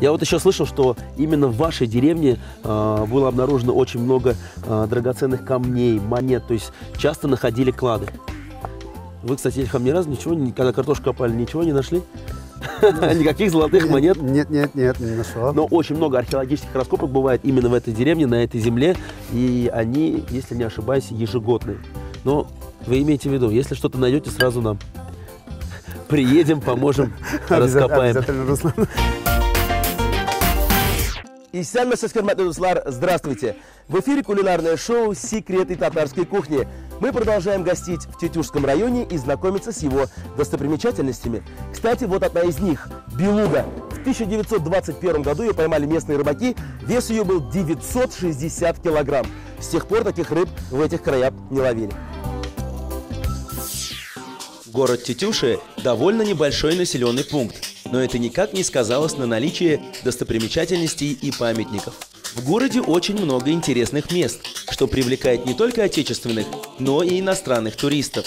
Я вот еще слышал, что именно в вашей деревне было обнаружено очень много драгоценных камней, монет, то есть часто находили клады. Вы, кстати, Ильхам, ни разу ничего, когда картошку копали, ничего не нашли? Никаких золотых монет? Нет, не нашел. Но очень много археологических раскопок бывает именно в этой деревне, на этой земле, и они, если не ошибаюсь, ежегодные. Но вы имейте в виду, если что-то найдете, сразу нам приедем, поможем, раскопаем. Обязательно, Руслан. Исян Масаскарматудуслар, здравствуйте! В эфире кулинарное шоу «Секреты татарской кухни». Мы продолжаем гостить в Тетюшском районе и знакомиться с его достопримечательностями. Кстати, вот одна из них – белуга. В 1921 году ее поймали местные рыбаки, вес ее был 960 килограмм. С тех пор таких рыб в этих краях не ловили. Город Тетюши – довольно небольшой населенный пункт, но это никак не сказалось на наличии достопримечательностей и памятников. В городе очень много интересных мест, что привлекает не только отечественных, но и иностранных туристов.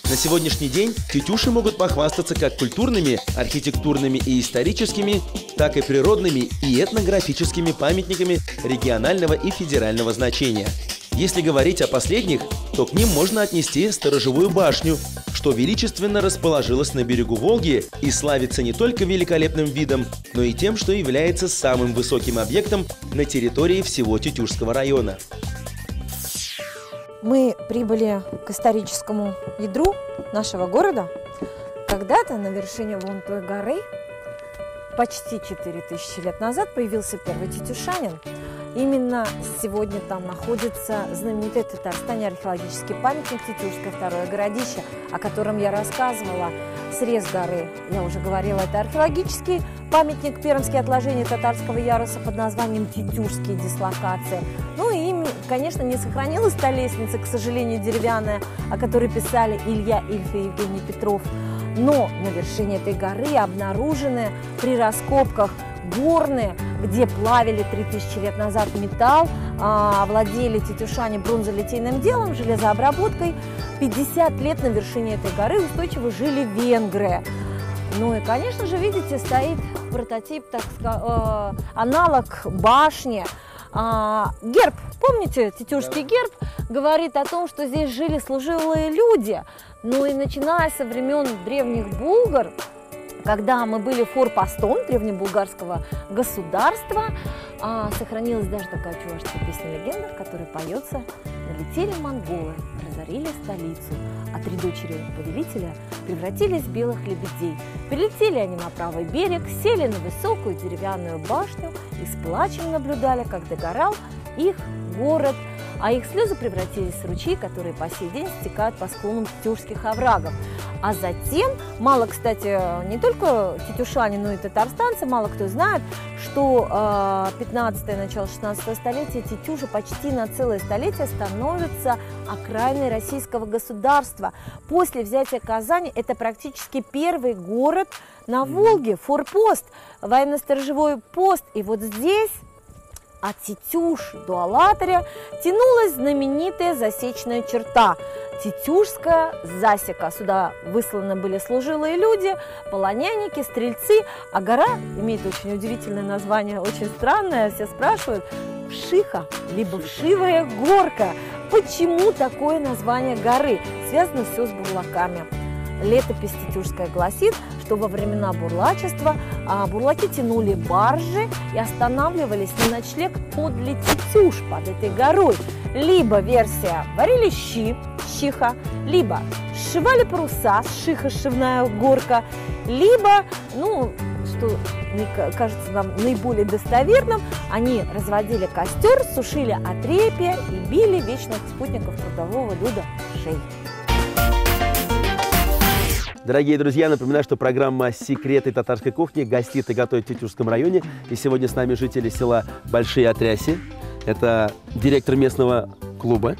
На сегодняшний день Тетюши могут похвастаться как культурными, архитектурными и историческими, так и природными и этнографическими памятниками регионального и федерального значения. Если говорить о последних, то к ним можно отнести сторожевую башню, что величественно расположилась на берегу Волги и славится не только великолепным видом, но и тем, что является самым высоким объектом на территории всего Тетюшского района. Мы прибыли к историческому ядру нашего города. Когда-то на вершине вон той горы, почти 4000 лет назад, появился первый тетюшанин. Именно сегодня там находится знаменитый в Татарстане археологический памятник Тетюшское второе городище, о котором я рассказывала. Срез горы, я уже говорила, это археологический памятник, пермские отложения татарского яруса под названием Тетюшские дислокации. Ну и, конечно, не сохранилась та лестница, к сожалению, деревянная, о которой писали Илья Ильф и Евгений Петров. Но на вершине этой горы обнаружены при раскопках горны, где плавили 3000 лет назад металл, владели тетюшане бронзолитейным делом, железообработкой. 50 лет на вершине этой горы устойчиво жили венгры. Ну и, конечно же, видите, стоит прототип, так сказать, аналог башни. Герб, помните, тетюшский герб говорит о том, что здесь жили служилые люди. Ну и начиная со времен древних булгар, когда мы были форпостом древнебулгарского государства, сохранилась даже такая чувашская песня-легенда, в которой поется: «Налетели монголы, разорили столицу, а 3 дочери повелителя превратились в белых лебедей. Прилетели они на правый берег, сели на высокую деревянную башню и с плачем наблюдали, как догорал их город, а их слезы превратились в ручьи, которые по сей день стекают по склонам тетюшских оврагов». А затем, мало, кстати, не только тетюшане, но и татарстанцы, мало кто знает, что 15-е, начало 16 столетия Тетюши почти на целое столетие становится окраиной российского государства. После взятия Казани это практически первый город на Волге, форпост, военно-сторожевой пост. И вот здесь от Тетюш до Алатыря тянулась знаменитая засечная черта – Тетюшская засека. Сюда высланы были служилые люди, полоняники, стрельцы, а гора имеет очень удивительное название, очень странное, все спрашивают – Вшиха, либо Вшивая горка. Почему такое название горы? Связано все с бурлаками. Летопись тетюшская гласит, что во времена бурлачества бурлаки тянули баржи и останавливались на ночлег подле Тетюш, под этой горой. Либо версия варили щи, щиха, либо сшивали паруса, шиха, сшивная горка, либо, ну, что кажется нам наиболее достоверным, они разводили костер, сушили отрепья и били вечных спутников трудового люда шеи. Дорогие друзья, напоминаю, что программа «Секреты татарской кухни» гостит и готовит в Тетюшском районе. И сегодня с нами жители села Большие Отряси. Это директор местного клуба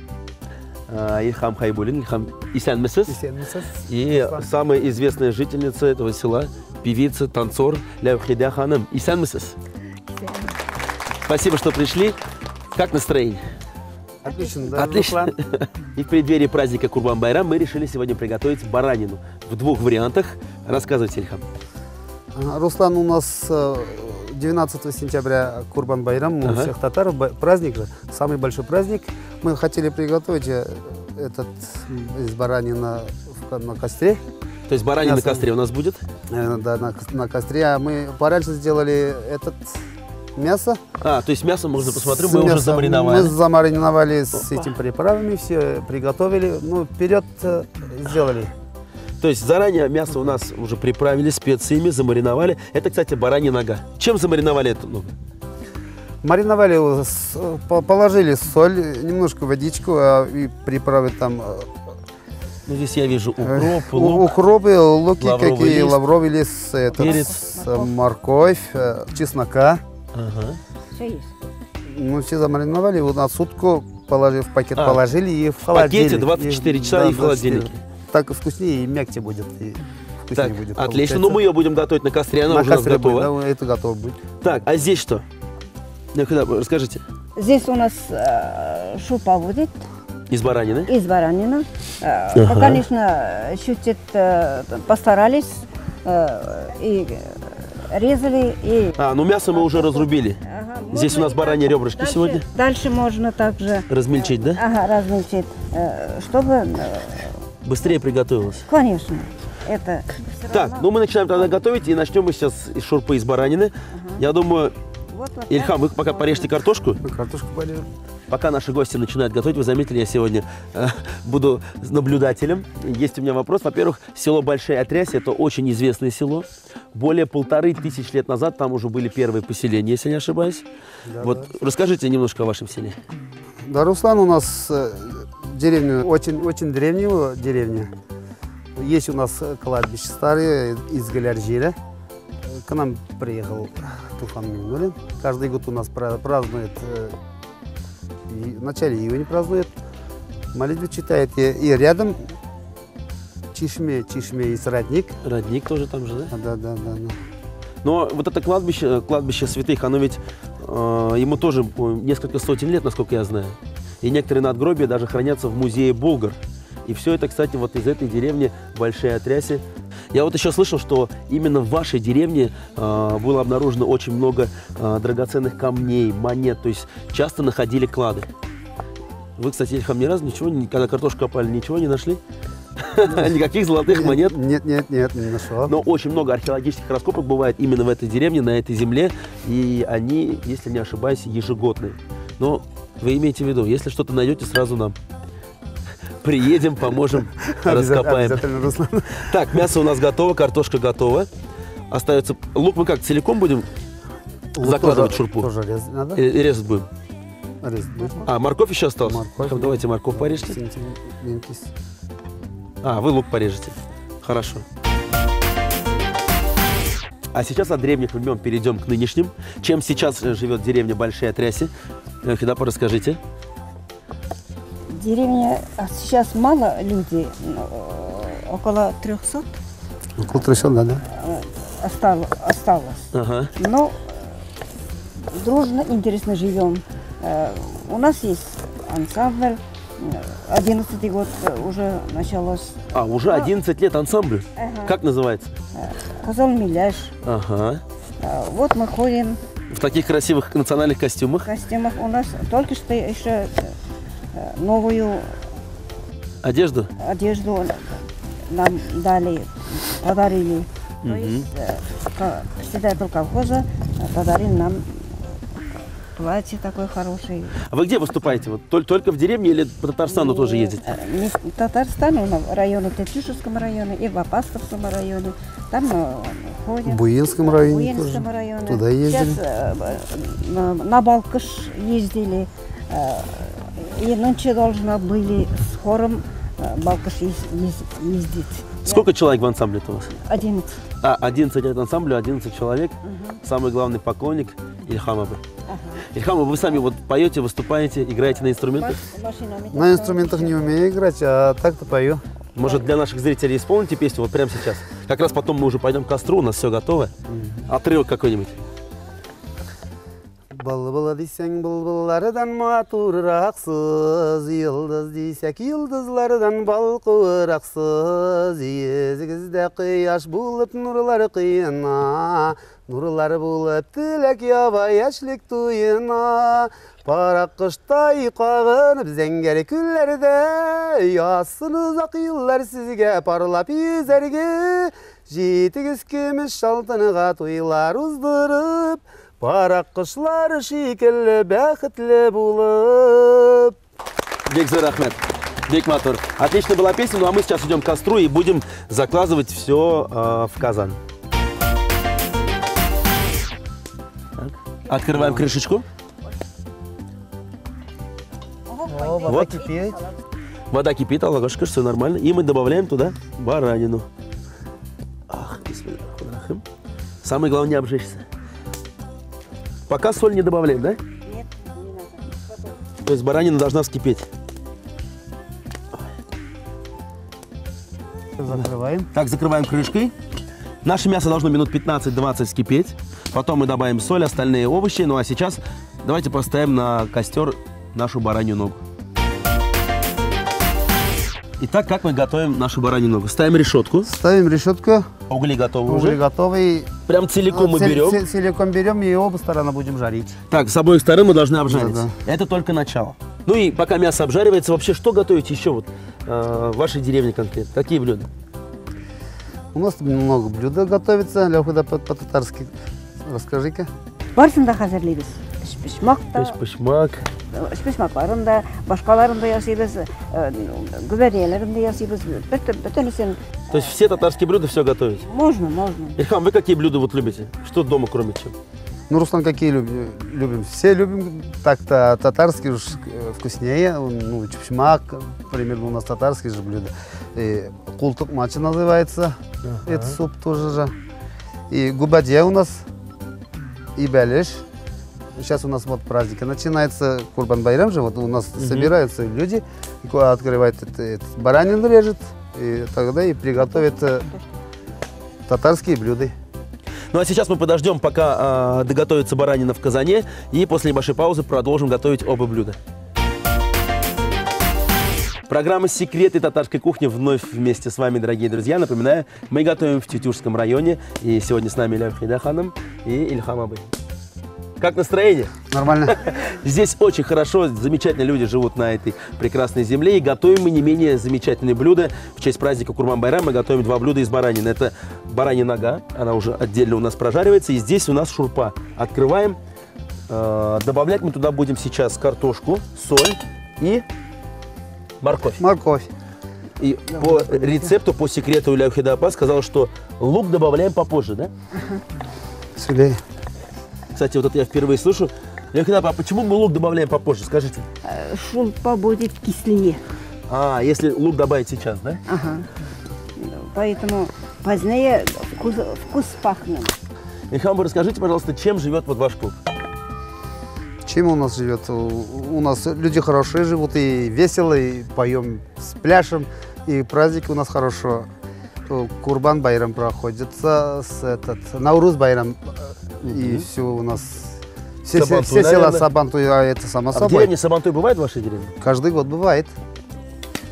Ильхам Хайбулин, Ильхам Исян Месес. И самая известная жительница этого села, певица, танцор Ляухида Ханым. Исян Месес. Спасибо, что пришли. Как настроение? Отлично, да. Отлично. И в преддверии праздника Курбан-Байрам мы решили сегодня приготовить баранину в 2 вариантах. Рассказывайте, Ильхам. Руслан, у нас 12 сентября Курбан-Байрам, у всех татар праздник же, самый большой праздник. Мы хотели приготовить этот из баранины на костре. То есть баранина на костре у нас будет? Да, на костре. А мы пораньше сделали этот мясо. То есть мясо, можно посмотреть, мы уже замариновали. Мы замариновали с этими приправами, все приготовили. Ну, вперед сделали. То есть заранее мясо у нас уже приправили специями, замариновали. Это, кстати, баранья нога. Чем замариновали эту ногу? Мариновали, положили соль, немножко водичку и приправы там. Ну, здесь я вижу укроп, лук. Укропы, луки лавровый какие, лист, лавровый лист, перец, морковь, чеснока. Ага. Все есть. Ну, все замариновали, вот на сутку положив в пакет, положили и в В холодильник. пакете 24 часа и в холодильнике. Так вкуснее и мягче будет. И вкуснее Так, будет, отлично. получается. Ну, мы ее будем готовить на костре, она На уже у нас костре будет, готова. да, это готово будет. Так, а здесь что? Расскажите. Здесь у нас шупа будет Из баранины. из баранины. Конечно, чуть постарались и резали. И... Ну мясо мы уже разрубили. Здесь у нас бараньи ребрышки сегодня. Дальше можно также Размельчить, да? размельчить, чтобы... Быстрее приготовилось. Конечно, это... Так, ну мы начинаем тогда готовить, и начнем мы сейчас из шурпы из баранины. Я думаю, Вот Ильхам, вы пока порежьте картошку. Мы картошку порежем. Пока наши гости начинают готовить, вы заметили, я сегодня буду наблюдателем. Есть у меня вопрос. Во-первых, село Большая Отрясье – это очень известное село. Более 1500 лет назад там уже были первые поселения, если не ошибаюсь. Да, вот расскажите немножко о вашем селе. Да, Руслан, у нас деревня, очень древняя деревня. Есть у нас кладбище старые из Галяржира. К нам приехал Туфан Минулин. Каждый год у нас празднует, в начале июня празднует. Молитву читает. И рядом Чишме есть родник. Родник тоже там же, да? Да. Но вот это кладбище святых, оно ведь, ему тоже несколько сотен лет, насколько я знаю. И некоторые надгробия даже хранятся в музее Болгар. И все это, кстати, вот из этой деревни Большая Отрясье. Я вот еще слышал, что именно в вашей деревне было обнаружено очень много драгоценных камней, монет. То есть часто находили клады. Вы, кстати, Ильхам, ни разу ничего, когда картошку копали, ничего не нашли? Никаких золотых монет? Нет, не нашел. Но очень много археологических раскопок бывает именно в этой деревне, на этой земле. И они, если не ошибаюсь, ежегодные. Но вы имеете в виду, если что-то найдете, сразу нам приедем, поможем, раскопаем. Обязательно, Руслан. Так, мясо у нас готово, картошка готова. Остается лук, мы как, целиком будем закладывать в шурпу? Тоже резать надо. И резать будем. Резать будем. Морковь еще осталась? Морковь. Давайте морковь порежьте. Мелкий. Вы лук порежете. Хорошо. А сейчас от древних времен перейдем к нынешним. Чем сейчас живет деревня Большая Отрясье? Хидапа, расскажите. Деревня сейчас мало людей, около 300 Около 300, да. осталось. Ага. Но дружно, интересно живем. У нас есть ансамбль, 11-й год уже началось. Уже 11 лет ансамблю? Ага. Как называется? Казал Миляш. Ага. Вот мы ходим В таких красивых национальных в костюмах. костюмах. У нас только что еще новую Одежду? одежду нам дали, подарили. То есть председатель колхоза подарил нам платье такое хорошее. А вы где выступаете? Вот только в деревне или по Татарстану тоже ездите? Не в Татарстане, но в районе, в Тетюшевском районе и в Апастовском районе. Там ходим. В Буинском районе В Буинском тоже. районе. Туда ездили. Сейчас на Балкаш ездили. И нынче должны были с хором Балкаш ездить. Сколько человек в ансамбле-то у вас? 11. 11 лет ансамблю, 11 человек. Самый главный поклонник Ильхам Абы. Ильхам, вы сами вот поете, выступаете, играете на инструментах? На инструментах не умею играть, а так-то пою. Может, для наших зрителей исполните песню вот прямо сейчас? Как раз потом мы уже пойдем к костру, у нас все готово. Отрывок какой-нибудь. Былбыл десең былбылlardan матуррақсыз, йылдыз десек йылдызлардан балқуырақсыз, езігізде қияш болып нұрлар қиына, нұрлар болып тілек ябай әшлік туйына. Парақ қыштай қағынып зәңгер күллерде, ясын ұзақ йыллар сізге парлап езерге, жетігіз кеміш шалтыныға тойлар уздырып, парақ қышлар шикелі бәқітлі болып. Бекзор Рахмет. Бек Матур. Отличная была песня, ну а мы сейчас идем к костру и будем закладывать все в казан. Так. Открываем крышечку. Вода кипит. Вода кипит, Аллахушка, все нормально. И мы добавляем туда баранину. Ах, бисмиллахи. Самое главное не обжечься. Пока соль не добавляем, да? Нет, не надо. То есть баранина должна вскипеть. Закрываем. Так, закрываем крышкой. Наше мясо должно минут 15-20 вскипеть. Потом мы добавим соль, остальные овощи. Ну а сейчас давайте поставим на костер нашу баранью ногу. Итак, как мы готовим нашу баранью ногу? Ставим решетку. Ставим решетку. Угли готовы Угли уже. готовы. Прям целиком мы берем. Целиком берем и оба стороны будем жарить. Так, с обоих сторон мы должны обжарить. Да. Это только начало. Ну и пока мясо обжаривается, вообще что готовите еще вот в вашей деревне конкретно? Какие блюда? У нас много блюд готовится. Лёха, по-татарски. Расскажи-ка. Барсын да хәзерлейбез. Пешмак та, Пешпешмак. пешмакларын да, башкаларын да ясыйбыз, гүбәрияләрен да ясыйбыз. Бөтенесен То есть все татарские блюда все готовите? можно. Ильхам, вы какие блюда вот любите? Что дома, кроме чем? Ну, Руслан, какие любим? Все любим. Так-то татарский уж вкуснее. Ну, чупчмак, примерно у нас татарские же блюда. И култук мача называется. Ага. Это суп тоже же. И губадья у нас. И бәлеш. Сейчас у нас вот праздники начинается, Курбан-Байрам же, вот у нас собираются люди, открывают баранину режет, и тогда и приготовят татарские блюда. Ну а сейчас мы подождем, пока доготовится баранина в казане, и после небольшой паузы продолжим готовить оба блюда. Программа «Секреты татарской кухни» вновь вместе с вами, дорогие друзья. Напоминаю, мы готовим в Тетюшском районе, и сегодня с нами Ляфхида Ханым и Ильхам Абай. Как настроение? Нормально. Здесь очень хорошо, замечательные люди живут на этой прекрасной земле. И готовим мы не менее замечательные блюда. В честь праздника Курбан-Байрам мы готовим два блюда из баранины. Это баранья нога, она уже отдельно у нас прожаривается. И здесь у нас шурпа. Открываем. Добавлять мы туда будем сейчас картошку, соль и морковь. Морковь. И по рецепту, по секрету Илья Хидапа сказал, что лук добавляем попозже, да? Сюда. Кстати, вот это я впервые слышу. Илья Хидапа, а почему мы лук добавляем попозже, скажите? Шурпа будет кислее. А, если лук добавить сейчас, да? Ага. Поэтому позднее вкус пахнет. Ильхам, вы расскажите, пожалуйста, чем живет вот ваш клуб? Чем у нас живет? У нас люди хорошие живут, и весело, и поем, с пляшем, и праздники у нас хорошо. Курбан-Байрам проходится, Наурuz-Байрам, и все у нас, все Сабантуй, села наверное. Сабантуй, а это само А в собой. деревне Сабантуй бывает в вашей деревне? Каждый год бывает.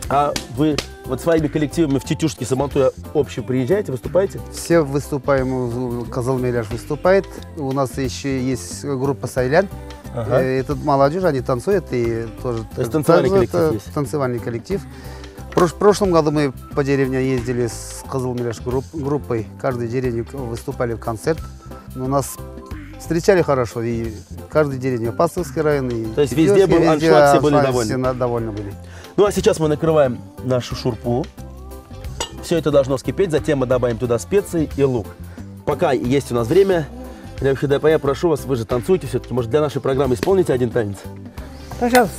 А вы вот своими коллективами в Тетюшке Сабантуя общем приезжаете, выступаете? Все выступаем, Казалмеляш выступает. У нас еще есть группа Сайлян. Ага. Это молодежь, они танцуют и тоже. То есть танцевальный коллектив есть? Танцевальный коллектив. В прошлом году мы по деревне ездили с Казалмеляш группой. Каждой деревне выступали в концерт. У нас встречали хорошо, и каждой деревне, Пасовский район. И То есть везде был аншлаг, все были довольны? Все довольны были. Ну а сейчас мы накрываем нашу шурпу. Все это должно вскипеть, затем мы добавим туда специи и лук. Пока есть у нас время, Илья Хидапа, я прошу вас, вы же танцуете все-таки, может для нашей программы исполните один танец? Пожалуйста.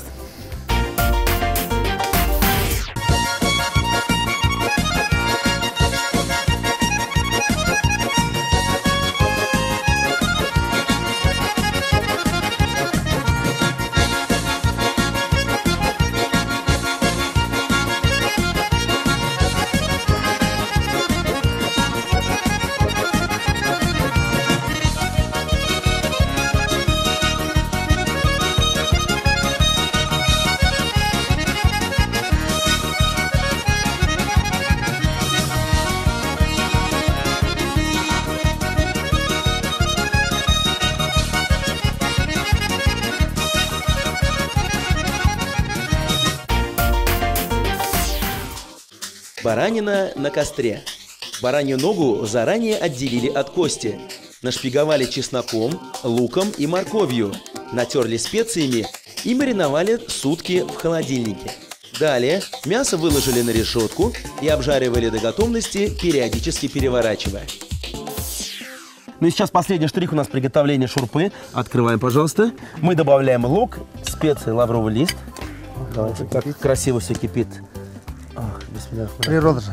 Баранина на костре. Баранью ногу заранее отделили от кости. Нашпиговали чесноком, луком и морковью. Натерли специями и мариновали сутки в холодильнике. Далее мясо выложили на решетку и обжаривали до готовности, периодически переворачивая. Ну и сейчас последний штрих у нас приготовление шурпы. Открываем, пожалуйста. Мы добавляем лук, специи, лавровый лист. Давайте, как красиво все кипит. Природа же.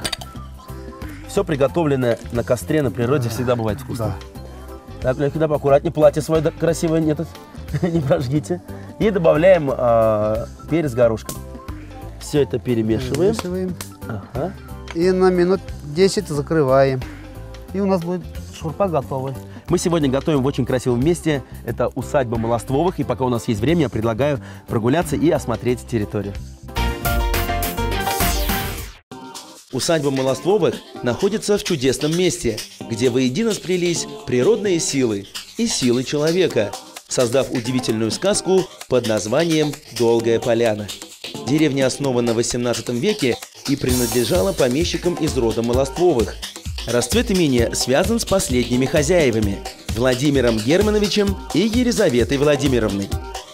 Все приготовленное на костре, на природе всегда бывает вкусно. Да. Так, Лехида, поаккуратнее, платье свое красивое не прожгите. И добавляем перец горошком. Все это перемешиваем. Ага. И на минут 10 закрываем. И у нас будет шурпа готова. Мы сегодня готовим в очень красивом месте. Это усадьба Молоствовых. И пока у нас есть время, я предлагаю прогуляться и осмотреть территорию. Усадьба Молоствовых находится в чудесном месте, где воедино сплелись природные силы и силы человека, создав удивительную сказку под названием «Долгая поляна». Деревня основана в 18 веке и принадлежала помещикам из рода Молоствовых. Расцвет имения связан с последними хозяевами – Владимиром Германовичем и Елизаветой Владимировной.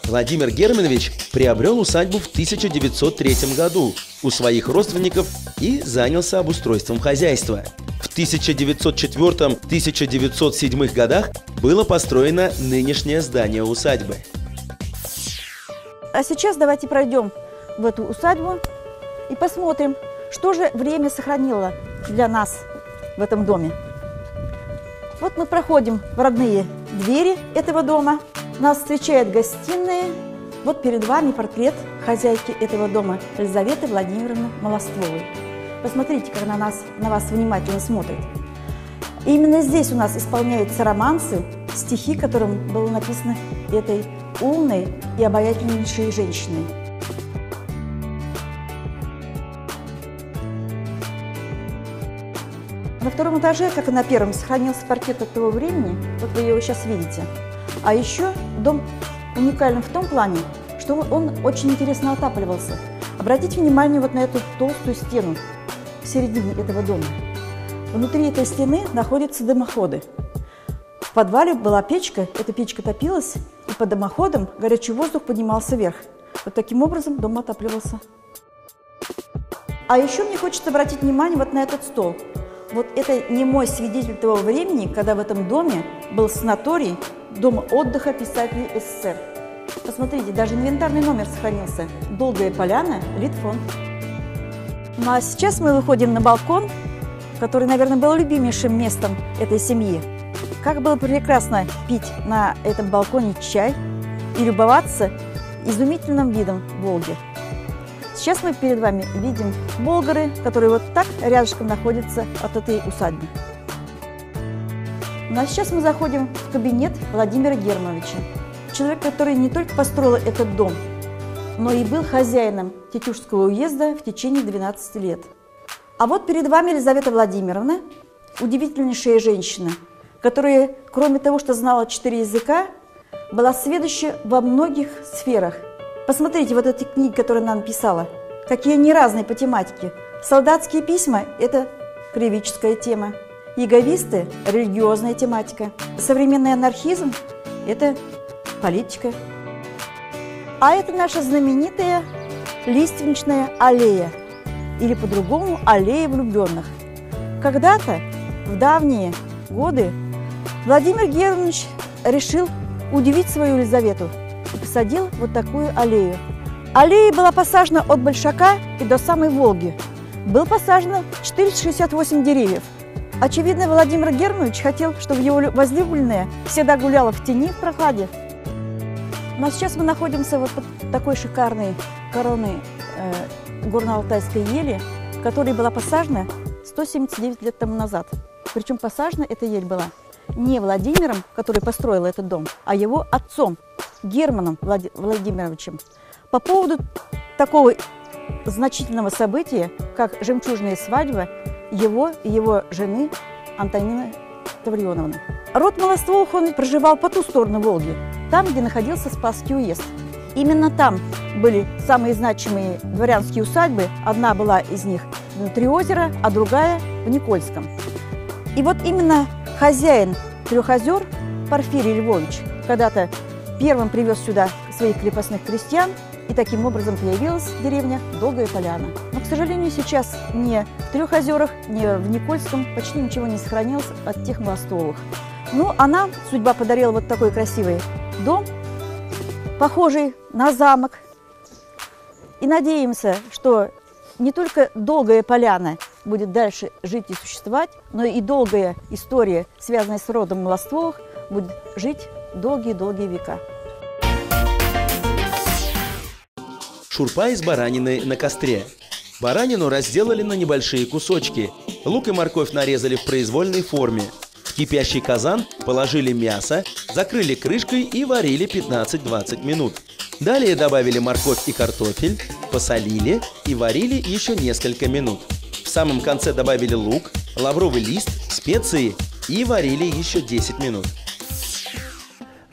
Владимир Германович приобрел усадьбу в 1903 году у своих родственников и занялся обустройством хозяйства. В 1904-1907 годах было построено нынешнее здание усадьбы. А сейчас давайте пройдем в эту усадьбу и посмотрим, что же время сохранило для нас в этом доме. Вот мы проходим в родные двери этого дома. Нас встречает гостиная. Вот перед вами портрет хозяйки этого дома Елизаветы Владимировны Молоствовой. Посмотрите, как на вас внимательно смотрит. И именно здесь у нас исполняются романсы, стихи, которым было написано этой умной и обаятельнейшей женщиной. На втором этаже, как и на первом, сохранился паркет от того времени, вот вы его сейчас видите. А еще дом уникален в том плане, что он очень интересно отапливался. Обратите внимание вот на эту толстую стену в середине этого дома. Внутри этой стены находятся дымоходы. В подвале была печка, эта печка топилась, и по дымоходам горячий воздух поднимался вверх. Вот таким образом дом отапливался. А еще мне хочется обратить внимание вот на этот стол. Вот это немой свидетель того времени, когда в этом доме был санаторий, дом отдыха писателей СССР. Посмотрите, даже инвентарный номер сохранился. «Долгая поляна», Литфонд. Ну а сейчас мы выходим на балкон, который, наверное, был любимейшим местом этой семьи. Как было прекрасно пить на этом балконе чай и любоваться изумительным видом Волги. Сейчас мы перед вами видим болгары, которые вот так рядышком находятся от этой усадьбы. Ну а сейчас мы заходим в кабинет Владимира Германовича. Человек, который не только построил этот дом, но и был хозяином Тетюшского уезда в течение 12 лет. А вот перед вами Елизавета Владимировна, удивительнейшая женщина, которая, кроме того, что знала 4 языка, была сведуща во многих сферах. Посмотрите, вот эти книги, которые она написала, какие они разные по тематике. Солдатские письма – это краеведческая тема. Яговисты – религиозная тематика. Современный анархизм – это политика. А это наша знаменитая лиственничная аллея, или по-другому аллея влюбленных. Когда-то, в давние годы, Владимир Германович решил удивить свою Елизавету и посадил вот такую аллею. Аллея была посажена от Большака и до самой Волги. Было посажено 468 деревьев. Очевидно, Владимир Германович хотел, чтобы его возлюбленная всегда гуляла в тени, в прохладе. Но сейчас мы находимся вот под такой шикарной короной горно-алтайской ели, которая была посажена 179 лет тому назад. Причем посажена эта ель была не Владимиром, который построил этот дом, а его отцом, Германом Владимировичем. По поводу такого значительного события, как жемчужная свадьба его и его жены Антонины Таврионовны. Род Молоствовых, он проживал по ту сторону Волги, там, где находился Спасский уезд. Именно там были самые значимые дворянские усадьбы. Одна была из них Триозера, а другая в Никольском. И вот именно хозяин Трех озер Порфирий Львович когда-то первым привез сюда своих крепостных крестьян, и таким образом появилась деревня Долгая Поляна. Но, к сожалению, сейчас ни в Трех озерах, ни в Никольском почти ничего не сохранилось от тех молостовых. Ну, а нам судьба подарила вот такой красивый дом, похожий на замок. И надеемся, что не только Долгая Поляна будет дальше жить и существовать, но и долгая история, связанная с родом Молостовых, будет жить долгие-долгие века. Шурпа из баранины на костре. Баранину разделали на небольшие кусочки. Лук и морковь нарезали в произвольной форме. В кипящий казан положили мясо, закрыли крышкой и варили 15-20 минут. Далее добавили морковь и картофель, посолили и варили еще несколько минут. В самом конце добавили лук, лавровый лист, специи и варили еще 10 минут.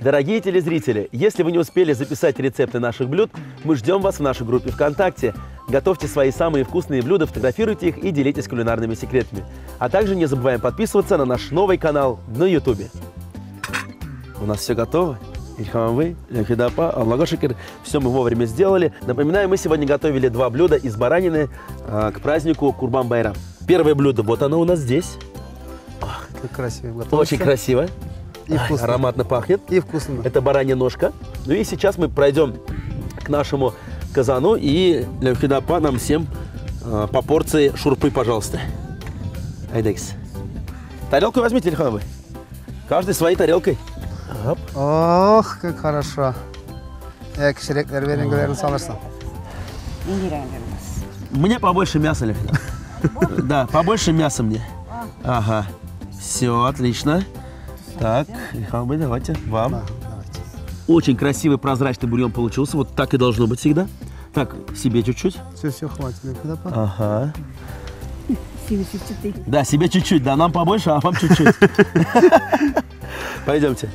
Дорогие телезрители, если вы не успели записать рецепты наших блюд, мы ждем вас в нашей группе ВКонтакте. Готовьте свои самые вкусные блюда, фотографируйте их и делитесь кулинарными секретами. А также не забываем подписываться на наш новый канал на YouTube. У нас все готово. Все мы вовремя сделали. Напоминаю, мы сегодня готовили 2 блюда из баранины к празднику Курбан-Байрам. Первое блюдо, вот оно у нас здесь. Как красиво готовится. Очень красиво. И вкусно. Ароматно пахнет. И вкусно. Это баранья ножка. Ну и сейчас мы пройдем к нашему казану и Левхидапа нам всем по порции шурпы, пожалуйста. Айдекс. Тарелку возьмите, Ильхановы. Каждый своей тарелкой. Оп. Ох, как хорошо. Кішіректер беріңгілерін салырсың. Мне побольше мяса, Левхидап. Да, побольше мяса мне. Ага. Все, отлично. Так, Ильхановы, давайте вам. Давайте. Очень красивый прозрачный бульон получился. Вот так и должно быть всегда. Так, себе чуть-чуть. Все, хватит. Ага. Да, себе чуть-чуть, да, нам побольше, а вам чуть-чуть. Пойдемте.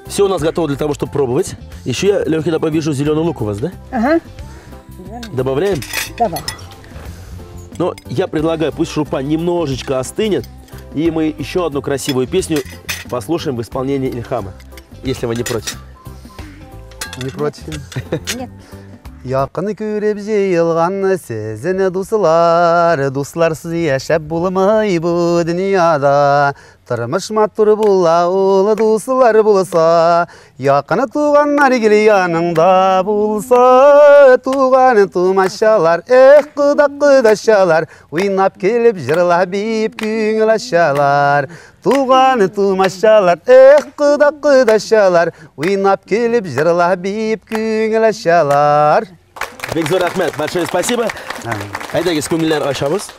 Все у нас готово для того, чтобы пробовать. Еще я, Левхидапа, вижу зеленый лук у вас, да? Ага. Добавляем? Давай. Но я предлагаю, пусть шурпа немножечко остынет, и мы еще одну красивую песню послушаем в исполнении Ильхама, если вы не против. Не против? Нет. Якын көреп жиылған сезіні дусларсыз яшап болмай бұл дүнияда. Тұрмыш матур бола, олы дуслар болса, якыны туғаннар келе яныңда болса, туғаны тумашалар, құдашалар, ойнап келіп жырлап бейіп көңіл ашалар. Туғаны тумашалар, құдашалар, ойнап келіп жырлап бейіп көңіл ашалар. Бекзор Ахмед, большое спасибо. Айдагис, көңілдер ашамыз.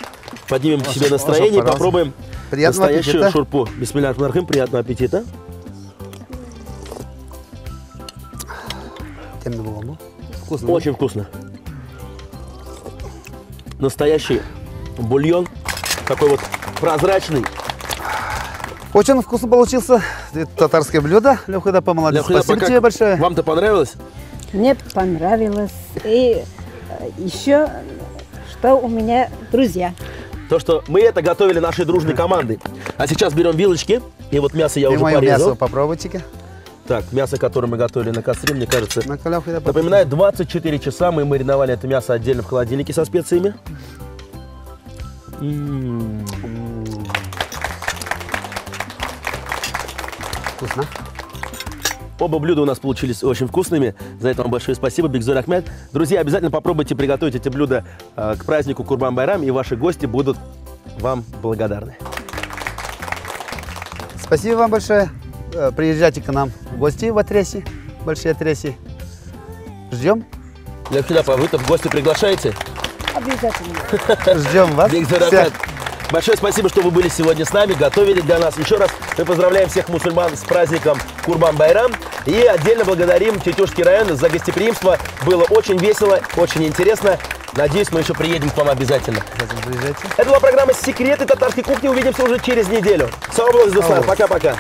Поднимем себе настроение и попробуем настоящую шурпу. Бисмиллахир-рахманир-рахим. Приятного аппетита. Вкусно. Очень вкусно. Настоящий бульон. Такой вот прозрачный. Очень вкусно получился. Это татарское блюдо. Левхидапа, молодец. Спасибо тебе большое. Вам-то понравилось? Мне понравилось. И еще, что у меня друзья. То, что мы это готовили нашей дружной командой. А сейчас берем вилочки. И вот мясо я и уже мое порезал. мясо попробуйте-ка. Так, мясо, которое мы готовили на костре, мне кажется, Напоминаю, 24 часа мы мариновали это мясо отдельно в холодильнике со специями. Вкусно. Оба блюда у нас получились очень вкусными. За это вам большое спасибо, Бекзор Ахмед. Друзья, обязательно попробуйте приготовить эти блюда к празднику Курбан-Байрам, и ваши гости будут вам благодарны. Спасибо вам большое. Приезжайте к нам в гости в Атряси, Большие Атряси. Ждем. Левхидапа, вы-то в гости приглашаете? Обязательно. Ждем вас. Бекзор Ахмед, большое спасибо, что вы были сегодня с нами, готовили для нас. Еще раз мы поздравляем всех мусульман с праздником Курбан-Байрам. И отдельно благодарим Тетюшский район за гостеприимство. Было очень весело, очень интересно. Надеюсь, мы еще приедем к вам обязательно. Приезжайте. Это была программа «Секреты татарской кухни». Увидимся уже через неделю. Пока-пока.